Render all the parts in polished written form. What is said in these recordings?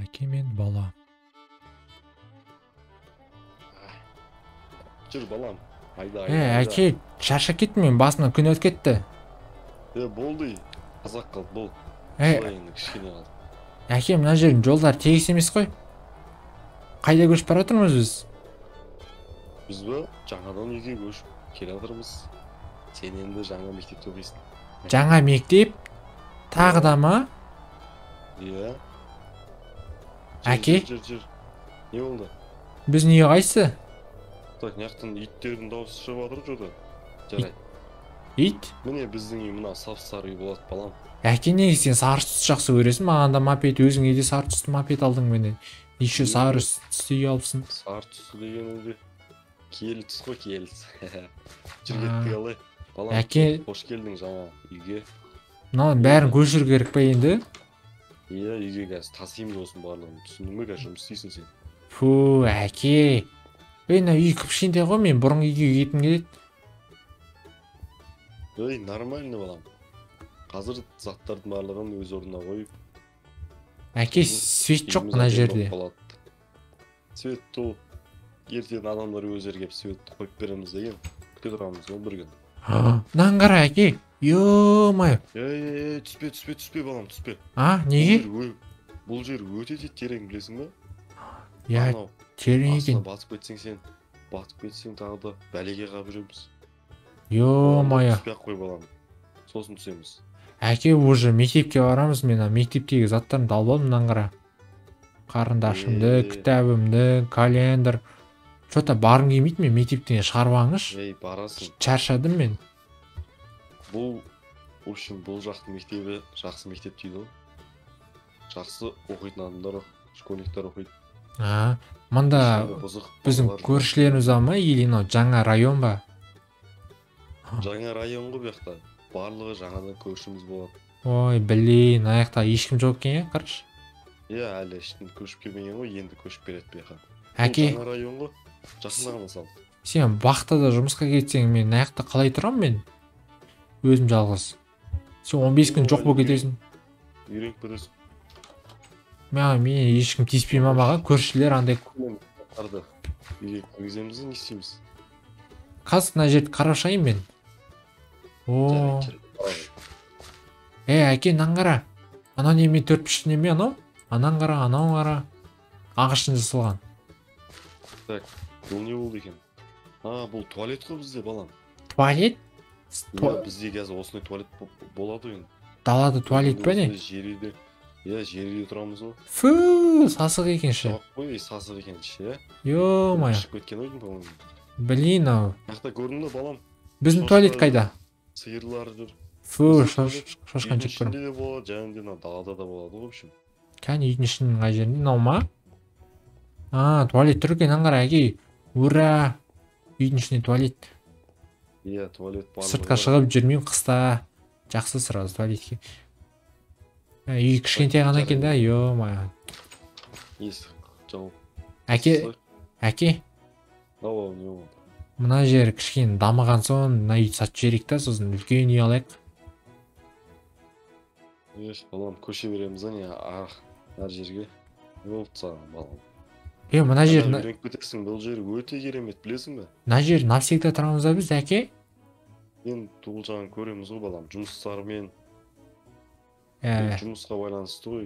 Әке мен бала. Жүр балам. Айда. Әке, шаршап кеттім мен, басынан күн өтіп кетті. Болды. Қазақ қалды, бол. Жылайыңды кішкене қалды. Әке, мына жердің жолдар тегіс емес қой. Қайда көшіп бара жатырмыз біз? Біз бе жаңадан үйге көшіп келе жатырмыз. Сен енді жаңа мектепте оқисың. Жаңа мектеп? Тағы да ма? Иә. Әке? Жүр. Не болды? Біз не қайсы? Так, мынаяқтан иттердің дауысы шығып жатыр жода. Жарайды. Ит? Міне біздің үй мына сап-сары үй болады, балам. Әке, неге сен сары түсті жақсы көресің? Маған да мопед, өзіңе де сары түсті мопед алдың мені. Еще сары түсті үй алыпсың. Сары түсті дегеніңде киелі түс қой, киелі түс. Жүр кеттік алай. Балам, Әке, қош келдің жаңа үйге. мынаның бәрін көшіру керек па енді? Иә, үйге қазір тасимыз осының барлығын. Түсіндің бе, қазір жұмыс істейсің сен. Фу, әке. Мына үй кішкентай ғой, мен бұрын үйге кеткім келеді. Нормально балам. Қазір заттардың барлығын өз орнына қойып. Әке, свет жоқ мына жерде. Свет то ертең адамдар өздері келіп светті қойып береміз деген. Күте тұрамыз ол бір күн. Мынаны қара, әке. Ё-май. Түспе балам, түспе. Неге? Бұл жер өте терең, білесің бе? Я, терең екен. Батып кетсең тағы да бәлеге қалып жүреміз. Ё-май. Түспей-ақ қой балам. Сосын түсеміз. Әке, уже мектепке барамыз, мен мектептегі заттарымды алып алдым, мынаны қара. Қарындашымды, кітабымды, календар. Что-то барғым келмейді, мен мектептен шығарып Барасың. Шаршадым мен. Бұл жақтың мектебі жақсы мектеп дейді ғой. Жақсы оқитын адамдар, школьниктер оқиды. Мында біздің көршілеріміз бар ма, или жаңа район ба? Жаңа район ғой бұяқта. Барлығы жаңадан көршіміз болады. Ой, блин, аяқта ешкім жоқ екен, қараш. Иә, әлі ешкім көшіп келмеген ғой, енді көшіп келеді бұяқа. Әке, жаңа район ғой, жақында ғана салды. Сен бақтада жұмысқа кетсең, мен аяқта қалай тұрам мен? Өзім жалғыз. Сен 15 күн жоқ болып кетесің. Үйреніп кетесің. Мен ешкім тиіспей ма маған, көршілер андай. Үйге кіргіземіз, не істейміз? Қазір мына жерді қарап шығайын мен. Әке, мынаны қара. Анау неме 4 неме анау? Ананы қара, анауын қара. Ағаштан жасалған. Так, бұл не болды екен? Бұл туалет қой бізде, балам. Туалет? Бізде қазір осындай туалет болады ғой. Далада туалет па не? Жерде тұрамыз ғой. Фу, сасық екенші. Жоқ қой, сасық екенші, иә? Ё-май. Шығып кеткен ойдың, по-моему. Блин, ау. Мақта көрінді, балам. Біздің туалет қайда? Сиырлар жүр. Фу, шошқан жеп көрім. Үйдің ішінде де болады, және де далада да болады ғой, общем. Кәне үйдің ішінің қай жерінде, мынау ма? Туалет тұр екен, аңғара әке. Ура! Үйдің ішінде туалет. Иә, туалет бар. Сыртқа шығып жүрмеймін қыста. Жақсы сразу туалетке. Үй кішкентай ғана екен да, ё-май. Есік жауып. Әке. Не болды? Мына жер кішкене дамыған соң, мына үйді сатып жіберейік та, сосын үлкен үй алайық. Балам, көше береміз не әр жерге. Не болды саған, балам? Мына жер... Үйреніп кетесің, бұл жер өте керемет, білесің бе? Мына жер навсегда тұрамыз ба біз, әке? Мен бұл жағын көреміз ғой, балам. Жұмыстармен жұмысқа байланысты ғой.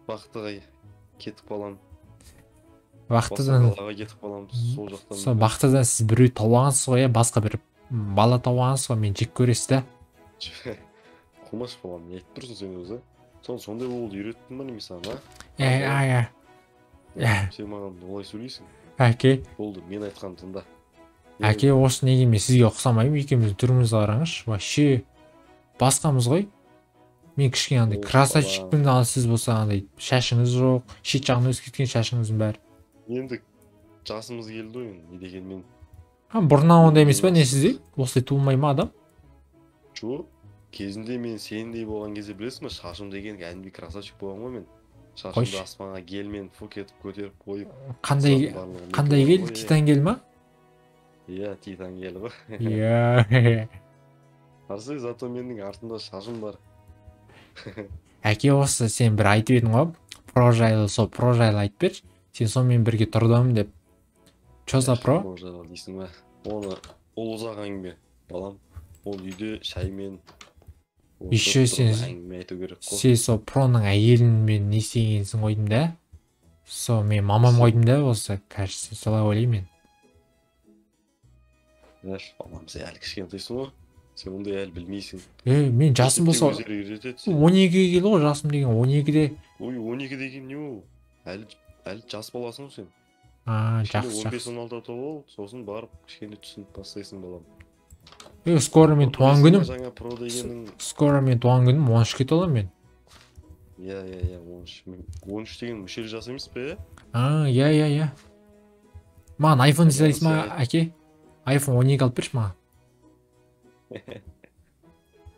Бақтыға кетіп балам. Бақтыдан... Басқа кетіп балам, сол жақтан. Сол бақтыдан сіз біреу тауағансыз ғой, басқа бір бала тауағансыз ғой, мен жек көресіз да. Қылмаш балам, не айтып тұрсың сен өзі? Сондай болды, үйреттің ба немесе ана? Сен маған олай сөйлейсің. Әке. Болды, мен айтқан тыңда. Әке, осы неге мен сізге ұқсамаймын, екеуміздің түрімізді қараңыз. Вообще басқамыз ғой. Мен кішкене андай красавчикпін, ал сіз болса андай шашыңыз жоқ, шет жағын өсіп кеткен шашыңыздың бәрі. Енді жасымыз келді ғой, не дегенмен. Бұрыннан ондай емес па, не сізде? Осылай туылмай ма адам? Жоқ, кезінде мен сендей болған кезде білесің бе, шашым деген кәдімгідей красавчик болған ғой мен. Шашымды аспанға гельмен фук етіп көтеріп қойып. Қандай гель? Титан гель ма? Иә, титан гель ғой. Иә. Қарсы, зато менің артымда шашым бар. Әке, осы сен бір айтып едің ғой, про жайлы айтып берші. Сен сонымен бірге тұрдым деп. Чо за про? Про жайлы дейсің ба? Оны ол ұзақ әңгіме, балам. Ол үйде шаймен Еще сен әңгіме айту керек қой. сен со проның әйелімен не істегенсің қойдым да. Со мен мамам қойдым да осы, кажется, солай ойлаймын мен. Балам, сен әлі кішкентайсың ғой. Сен ондай әлі білмейсің. Мен жасым болса 12-ге келді ғой, жасым деген 12-де. Ой, 12 деген не ол? Әлі жас баласың сен. Жақсы. 15-16 толып, сосын барып кішкене түсініп бастайсың, балам. Скоро мен туған күнім. Жаңа про дегенің. Скоро мен туған күнім 13-ге толамын мен. Иә, 13 деген мүшел жас емес пе? Иә. Маған iPhone іздейсің ма, әке? iPhone 12 алып берші маған.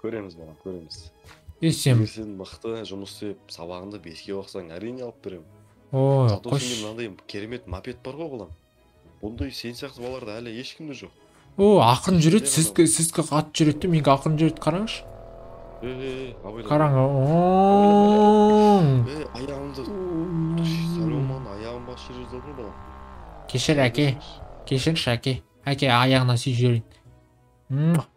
Көреміз, балам, көреміз. Сен мықты жұмыс істеп, сабағыңды 5-ке оқысаң, әрине алып беремін. Қош. Сенде мынандай керемет мопед бар ғой, балам. Бұндай сен сияқты балаларда әлі ешкімде жоқ. Ақырын жүреді, сізге қатты жүреді, менге ақырын жүреді, қараңызшы. Қараңғы. Аяғымды сәлеман, аяғым бас жер жаздадың, балам. Кешір, әке. Кешірші, әке. Әке, аяғына сүй жүрейін.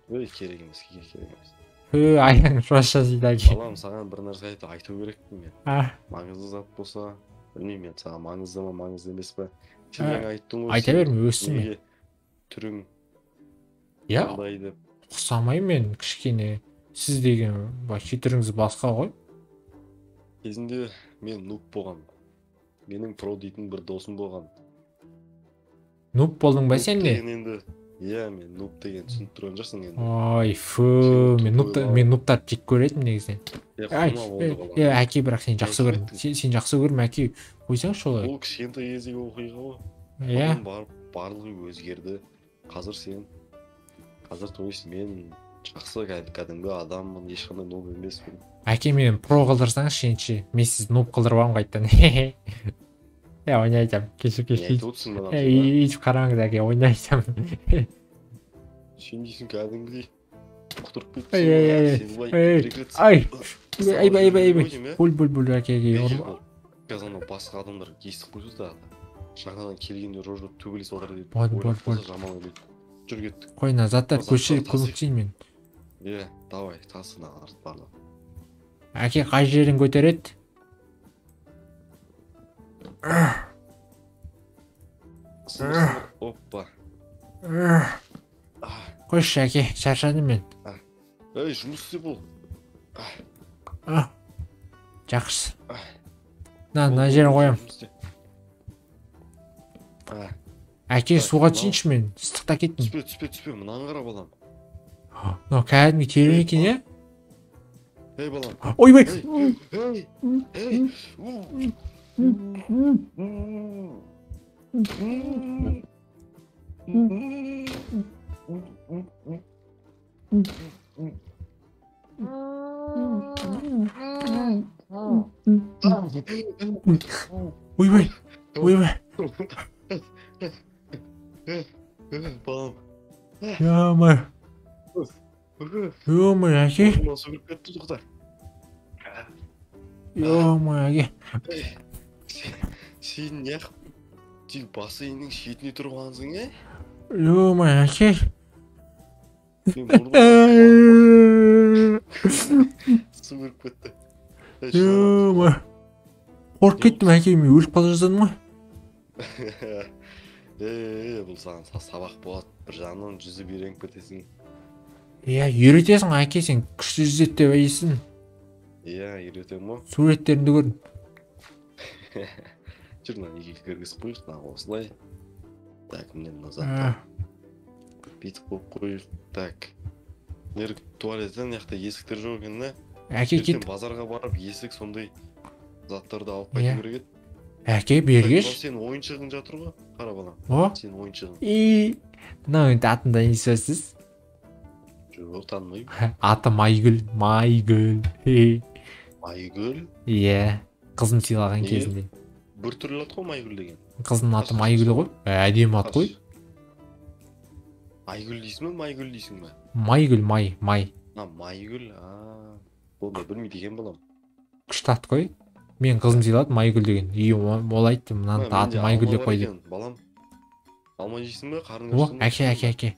Керек емес, керек емес. Аяғың жоша дейді, әке. Балам, саған бір нәрсе айту керекпін мен. Маңызды зат болса, білмеймін мен, саған маңызды ма, маңызды емес па. Сен жаңа айттың ғой. Айта берме, өссің мен. Түрің. Иә, ұқсамай мен кішкене. Сіз деген түріңіз басқа ғой. Кезінде мен нуб болған. Менің про дейтін бір досым болған. Нуб болдың ба сен де? Иә, мен нуб деген түсініп тұрған жоқсың енді. Ой, мен нубтарды жек көретім негізінен. Әке, бірақ сен жақсы көрім. Сен жақсы көрім, әке. Қойсаңшы олай. Ол кішкентай кездегі оқиға ғой. Иә. Барлығы өзгерді. Қазір тойсын, мен жақсы кәдімгі адаммын, ешқандай нуб емеспін. Әке, мен про қылдырсаңыз шенші, мен сіз нуб қылдырбам қайттан. Ойнайтам, кешір. Үйіп қараңыз, әке, ойнайтам. Сен дейсің кәдімгідей құтырып кетсің. Бұл, әке. Қазір басқа адамдар естіп қойсы да, жаңадан келгенде рожып төгіліс отыр дейді. Бол. Жаман ойлайды. Жүр кеттік. Қойна, заттар көшіріп көмектейін мен. Давай, тасына барлық. Әке, қай жерін көтереді? Оппа. Қойшы, әке, шаршадым мен. Жұмыс істе бол. Жақсы. На жерін қоям. Әке, суға түсейінші мен, ыстықта кеттім. Түспе, мұнан қара, балам. Кәдімгі терең екен, е? Балам. Ойбай! Ойбай! Балам. Ё-май, әке. Суырып кетті тұқта. Ё-май, әке. Сен неғып бассейннің шетіне тұрғансың, е? Ё-май, әке. Суырып кетті. Ё-май. Қорқып кеттім, әке, мен өліп қала жаздадым ғой. Бұл саған сабақ болады, бір жағынан жүзіп үйреніп кетесің. Үйретесің, әке, сен күшті жүзет деп айысың. Үйретем ма? Суреттерімді көрдім. Жүр, неге кіргізіп қойық, осылай. Так, мен назад. Бүйтіп қойып қойық. Так. Туалеттен яқта есіктер жоқ екен, да? Әке, кет. Базарға барып, есік сондай заттарды алып қайту керек еді. Әке, бергеш. Сен ойыншығың жатыр ғой, қара балам. Сен ойыншығың. Мынау атында не сөзсіз? Жоқ, танымайым. Аты Майгүл. Майгүл. Иә, қызым сыйлаған кезінде. Бір түрлі ат қой Майгүл деген. Қыздың аты Майгүл ғой. Әдемі ат қой. Айгүл дейсің бе, Майгүл дейсің бе? Майгүл, май. Майгүл, ол мен білмейді екен балам. Күшті ат қой. Мен қызым сыйлады Майгүл деген. И ол айтты мынаның атын Майгүл деп қой деп. Балам, алма жейсің бе? Қарның О, ашты ма? әке.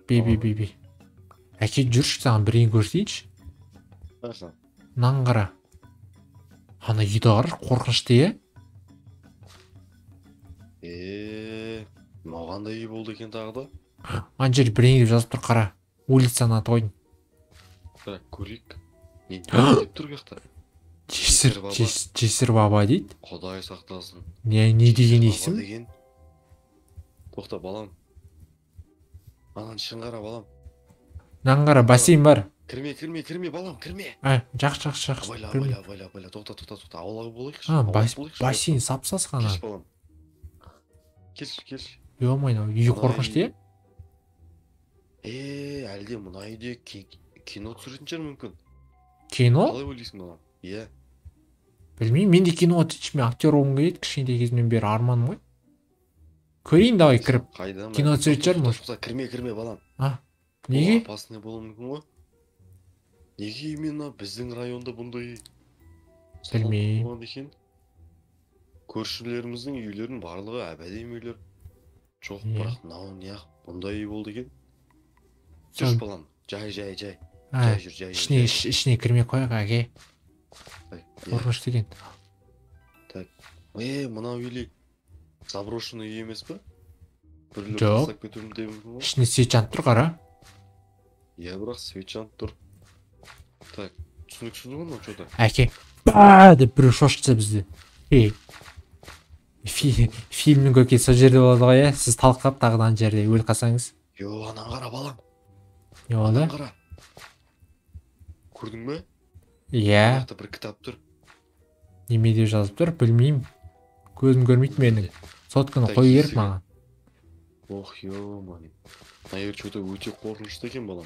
Бе. Әке жүрші саған бірін көрсейінші. Қайсың? Мынаны қара. Ана үйді қара, қорқынышты е. Маған да үй болды екен тағы да. Ана жер бірін деп жазып тұр қара. Улицаның аты қойдың. Бірақ көрейік. Не деп тұр қақта? Жесір баба дейді. Құдай сақтасын. Не деген есім? Тоқта балам. Анан шын қара балам. Мынаны қара, бассейн бар. Кірме балам, кірме. Жақсы. Байла, тоқта. Аулағы болайықшы. Бассейн сапсас қана. Келші балам. Келші. Ё-моё, үй қорқынышты е? Әлде мына үйде кино түсіретін шығар мүмкін. Кино? Қалай ойлайсың балам? Иә. Білмеймін, мен де кино түсірші, мен актер болғым келеді, кішкентай кезімнен бері арманым ғой. Көрейін давай кіріп. Кино түсіретін шығар может. Кірме балам. Неге? Опасный болуы мүмкін ғой. Неге именно біздің районда бұндай білмеймін. Көршілеріміздің үйлерінің барлығы әбәдем үйлер. Жоқ, бірақ мынау неғып бұндай үй болды екен. Жүрш балам, жай жүр. Ішіне кірмей қояқ әке. Қорқынышты екен. Так, мынау үйлі заброшенный үй емес пе? Жоқ, ішіне свет жанып тұр қара. Иә, бірақ свет жанып тұр. Так, түсініксіз ғой мынау что-то. Әке, деп біреу шошытса бізді. Фильмнің көке сол жерде болады ғой, сіз талқылап тағы ана жерде өліп қалсаңыз. Анан қара балам. Не болды? Қара. Көрдің бе? Иә. Бір кітап тұр. Неме деп жазып тұр, білмеймін. Көзім көрмейді менің. Сотканы қою керек маған. Ох, ё-моё. Мына жер что-то өте қорқынышты екен балам.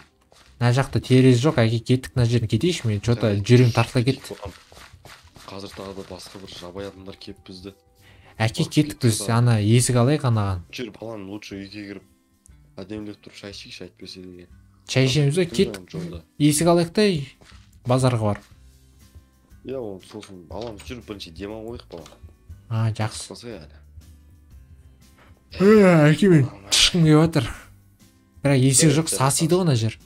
Мына жақта терезе жоқ, әке кеттік мына жерден кетейінші, мен что-то жүрегім тартыла кетті. Қазір тағы да басқа бір жабай адамдар келіп бізді. Әке кеттік біз, ана есік алайық анаған. Жүр балам, лучше үйге кіріп әдемілеп тұрып шай ішейікші әйтпесе деген. Шай ішеміз бе? Кеттік. Есік алайық та базарға бар. Иә, оны сосын балам жүріп бірінші дем алайық балам. Жақсы. әлі. Әке мен шыққым келіп жатыр. Бірақ есік жоқ, сасиды ғой мына жер.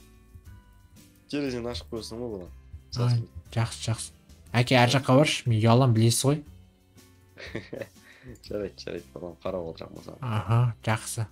Терезені ашып қойсың ба балам? Жақсы. Әке әр жаққа баршы, мен ұялам, білесіз ғой. Жарайды балам, қарап ол жағмаса. Жақсы.